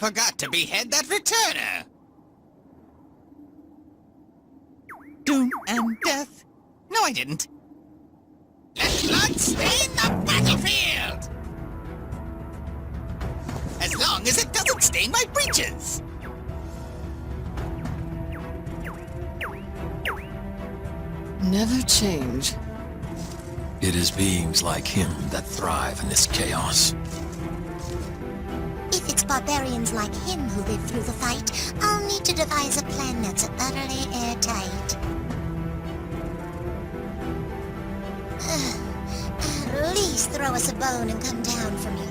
Forgot to behead that returner. Doom and death. No, I didn't. Let blood stain the battlefield! As long as it doesn't stain my breeches! Never change. It is beings like him that thrive in this chaos. If it's barbarians like him who live through the fight, I'll need to devise a plan that's utterly airtight. At least throw us a bone and come down from your